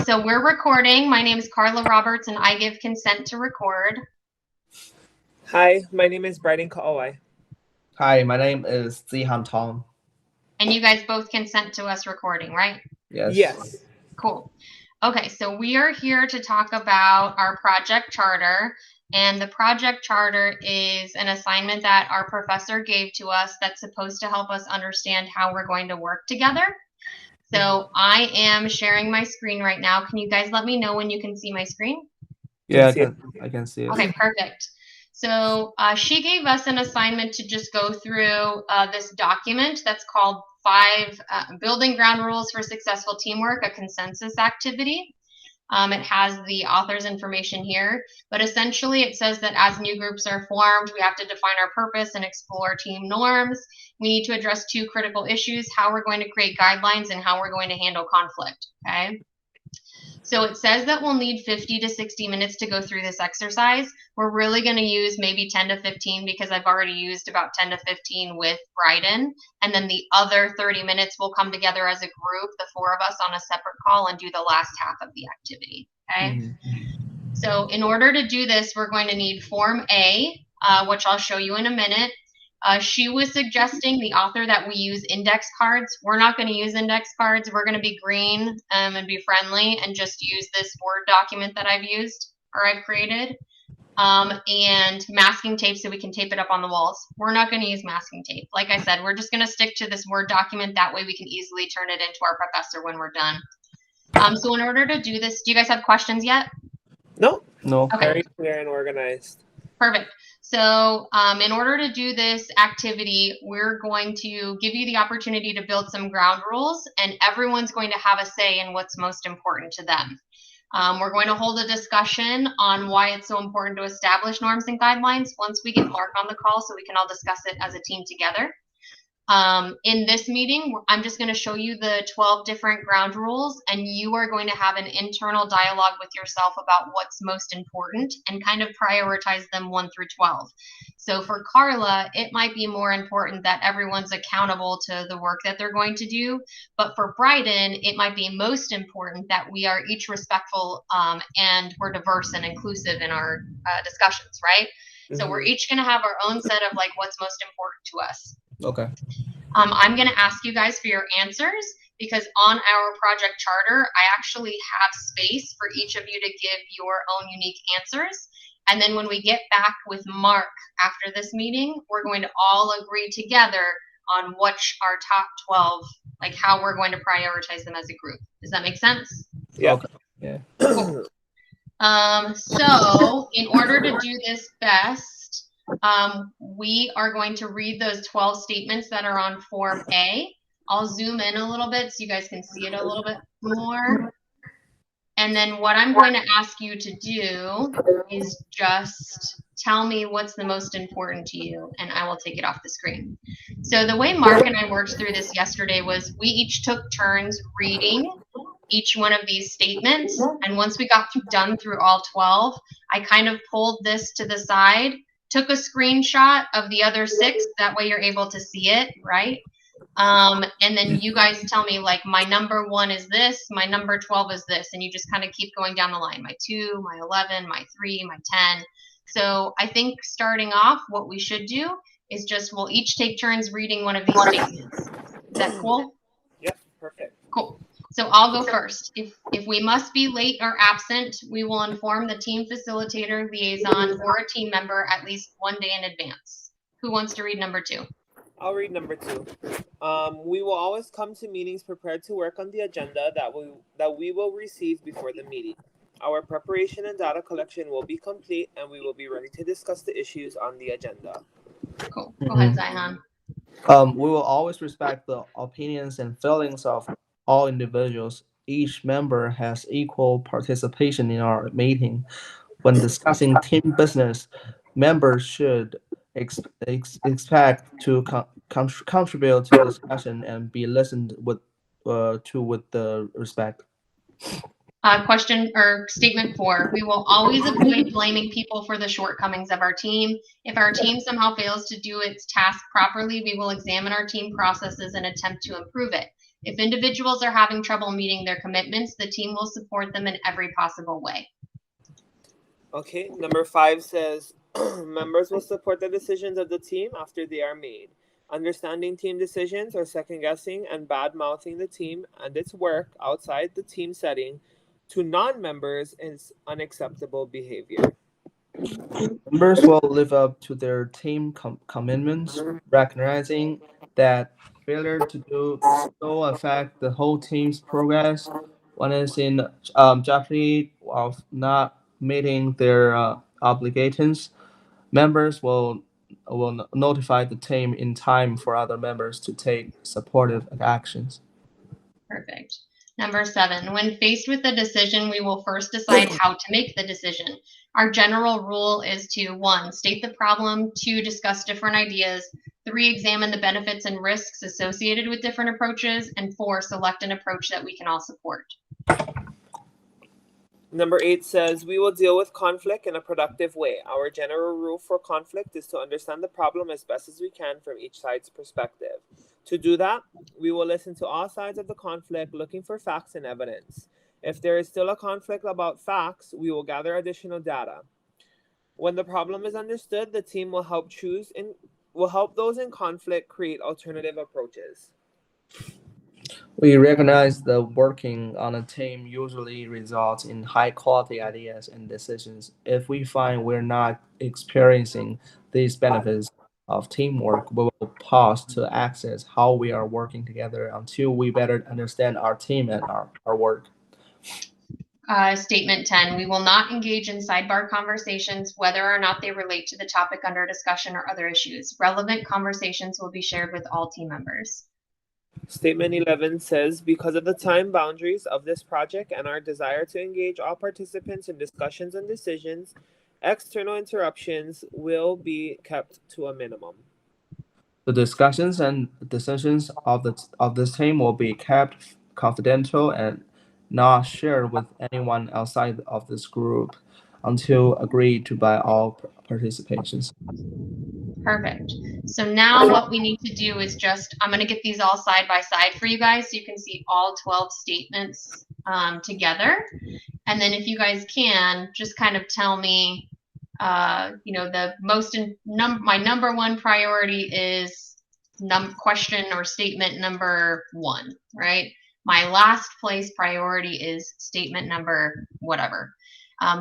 So we're recording. My name is Karla Roberts, and I give consent to record. Hi, my name is Bryden Kaauwai. Hi, my name is Zihan Tong. And you guys both consent to us recording, right? Yes. Cool. Okay, so we are here to talk about our project charter. And the project charter is an assignment that our professor gave to us that's supposed to help us understand how we're going to work together. So I am sharing my screen right now. Can you guys let me know when you can see my screen? Yeah, I can see it. Okay, perfect. So she gave us an assignment to just go through this document that's called 5 Building Ground Rules for Successful Teamwork, a consensus activity. It has the author's information here, but essentially it says that as new groups are formed, we have to define our purpose and explore team norms. We need to address 2 critical issues: how we're going to create guidelines and how we're going to handle conflict, okay? So it says that we'll need 50 to 60 minutes to go through this exercise. We're really going to use maybe 10 to 15 because I've already used about 10 to 15 with Bryden. And then the other 30 minutes will come together as a group, the 4 of us on a separate call, and do the last half of the activity. Okay. Mm-hmm. So in order to do this, we're going to need Form A, which I'll show you in a minute. She was suggesting, the author, that we use index cards. We're not going to use index cards. We're going to be green and be friendly and just use this Word document that I've used or I've created. And masking tape so we can tape it up on the walls. We're not going to use masking tape. Like I said, we're just going to stick to this Word document. That way we can easily turn it into our professor when we're done. So in order to do this, do you guys have questions yet? No. Okay. Very clear and organized. Perfect. So in order to do this activity, we're going to give you the opportunity to build some ground rules, and everyone's going to have a say in what's most important to them. We're going to hold a discussion on why it's so important to establish norms and guidelines once we get Mark on the call so we can all discuss it as a team together. In this meeting, I'm just going to show you the 12 different ground rules, and you are going to have an internal dialogue with yourself about what's most important and kind of prioritize them 1 through 12. So for Karla, it might be more important that everyone's accountable to the work that they're going to do. But for Bryden, it might be most important that we are each respectful and we're diverse and inclusive in our discussions, right? Mm-hmm. So we're each going to have our own set of like what's most important to us. Okay. I'm going to ask you guys for your answers because on our project charter, I actually have space for each of you to give your own unique answers. And then when we get back with Mark after this meeting, we're going to all agree together on which our top 12, like how we're going to prioritize them as a group. Does that make sense? Yeah. Okay. Yeah. Cool. So in order to do this best, we are going to read those 12 statements that are on Form A. I'll zoom in a little bit so you guys can see it a little bit more. And then what I'm going to ask you to do is just tell me what's the most important to you, and I will take it off the screen. So the way Mark and I worked through this yesterday was we each took turns reading each one of these statements. And once we got done through all 12, I kind of pulled this to the side, took a screenshot of the other 6. That way you're able to see it, right? And then you guys tell me, like, my number 1 is this, my number 12 is this, and you just kind of keep going down the line. My 2, my 11, my 3, my 10. So I think starting off, what we should do is just we'll each take turns reading one of these statements. Is that cool? Yep, perfect. Cool. So I'll go first. If we must be late or absent, we will inform the team facilitator, liaison, or a team member at least 1 day in advance. Who wants to read number 2? I'll read number 2. We will always come to meetings prepared to work on the agenda that we will receive before the meeting. Our preparation and data collection will be complete, and we will be ready to discuss the issues on the agenda. Cool. Go ahead, Zihan. We will always respect the opinions and feelings of all individuals. Each member has equal participation in our meeting. When discussing team business, members should expect to contribute to the discussion and be listened with the respect. Question or statement 4, we will always avoid blaming people for the shortcomings of our team. If our team somehow fails to do its task properly, we will examine our team processes and attempt to improve it. If individuals are having trouble meeting their commitments, the team will support them in every possible way. Okay, number 5 says members will support the decisions of the team after they are made. Understanding team decisions or second guessing and bad mouthing the team and its work outside the team setting to non members is unacceptable behavior. Members will live up to their team commitments, recognizing that failure to do so affect the whole team's progress. One is in jeopardy of not meeting their obligations. Members will notify the team in time for other members to take supportive actions. Perfect. Number 7, when faced with a decision, we will first decide how to make the decision. Our general rule is to 1, state the problem, 2, discuss different ideas, 3, examine the benefits and risks associated with different approaches, and 4, select an approach that we can all support. Number 8 says, we will deal with conflict in a productive way. Our general rule for conflict is to understand the problem as best as we can from each side's perspective. To do that, we will listen to all sides of the conflict, looking for facts and evidence. If there is still a conflict about facts, we will gather additional data. When the problem is understood, the team will help those in conflict create alternative approaches. We recognize that working on a team usually results in high quality ideas and decisions. If we find we're not experiencing these benefits of teamwork, we will pause to access how we are working together until we better understand our team and our work. Statement 10, we will not engage in sidebar conversations, whether or not they relate to the topic under discussion or other issues. Relevant conversations will be shared with all team members. Statement 11 says, because of the time boundaries of this project and our desire to engage all participants in discussions and decisions, external interruptions will be kept to a minimum. The discussions and decisions of this team will be kept confidential and not shared with anyone outside of this group until agreed to by all participations. Perfect. So now what we need to do is I'm going to get these all side by side for you guys so you can see all 12 statements together. And then if you guys can, just kind of tell me, the my number one priority is question or statement number 1, right? My last place priority is statement number whatever.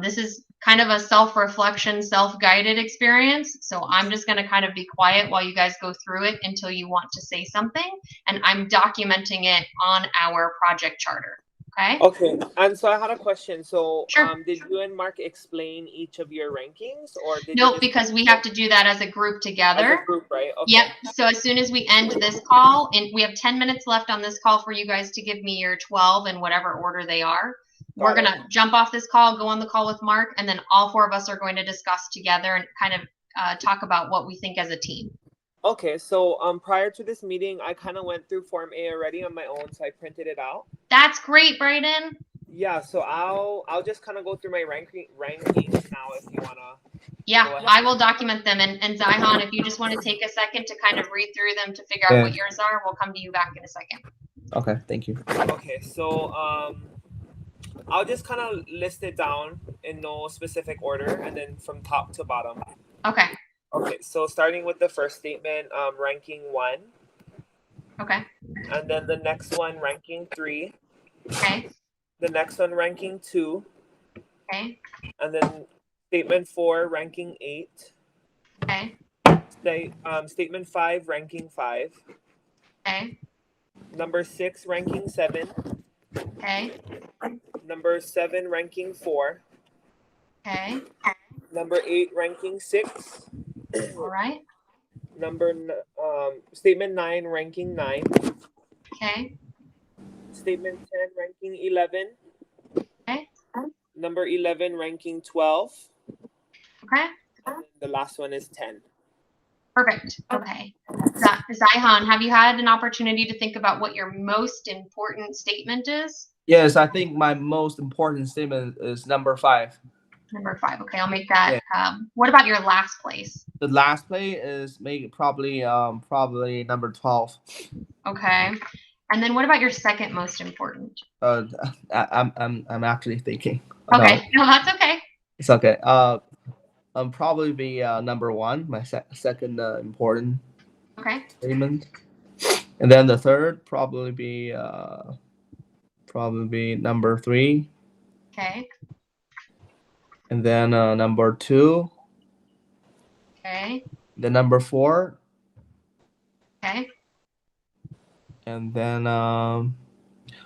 This is kind of a self-reflection, self-guided experience. So I'm just going to kind of be quiet while you guys go through it until you want to say something. And I'm documenting it on our project charter. Okay. Okay. And so I had a question. So sure. Did you and Mark explain each of your rankings, or did Nope, because we have to do that as a group together. As a group, right? Okay. Yep. So as soon as we end this call, and we have 10 minutes left on this call for you guys to give me your 12 in whatever order they are. We're going to jump off this call, go on the call with Mark, and then all 4 of us are going to discuss together and kind of talk about what we think as a team. Okay, so prior to this meeting, I kind of went through Form A already on my own, so I printed it out. That's great, Bryden. Yeah, so I'll just kind of go through my rankings now if you want to. Yeah, I will document them. And Zihan, if you just want to take a second to kind of read through them to figure out what yours are, we'll come to you back in a second. Okay, thank you. Okay, so I'll just kind of list it down in no specific order and then from top to bottom. Okay. Okay, so starting with the first statement, ranking 1. Okay. And then the next one, ranking 3. Okay. The next one, ranking 2. Okay. And then statement 4, ranking 8. Okay. Statement 5, ranking 5. Okay. Number 6, ranking 7. Okay. Number 7, ranking 4. Okay. Number 8, ranking 6. All right. Statement 9, ranking 9. Okay. Statement 10, ranking 11. Okay. Number 11, ranking 12. Okay. And the last one is 10. Perfect. Okay. Zihan, have you had an opportunity to think about what your most important statement is? Yes, I think my most important statement is number 5. Number 5. Okay, I'll make that. Yeah. What about your last place? The last place is probably number 12. Okay. And then what about your second most important? I'm actually thinking Okay, about it. no, that's okay. It's okay. Probably be number one, my second important Okay, statement, and then the third probably be number three, okay, and then number two, okay, the number four, okay. and then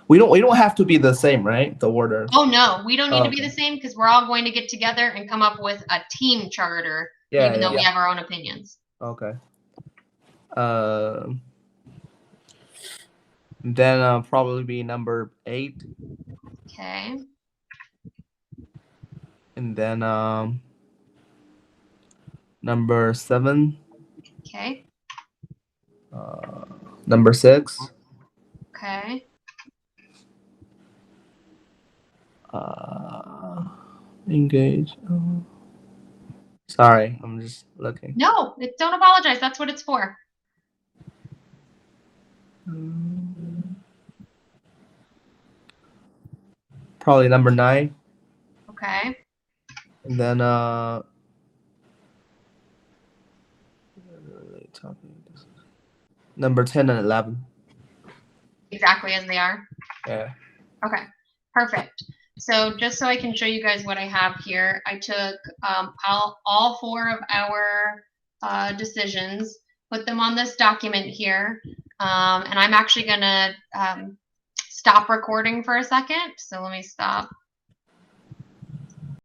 we don't have to be the same, right? The orders. Oh no, we don't need Oh, to be okay. the same because we're all going to get together and come up with a team charter, Yeah, even though yeah. we have our own opinions. Okay. Then probably be number 8, Okay, and then number 7, okay, uh, number 6, okay. uh, engage. Sorry, I'm just looking. No, don't apologize. That's what it's for. Probably number 9, Okay, and then number 10 and 11. exactly as they are. Yeah. Okay, perfect. So just so I can show you guys what I have here, I took all 4 of our decisions, put them on this document here, and I'm actually going to stop recording for a second. So let me stop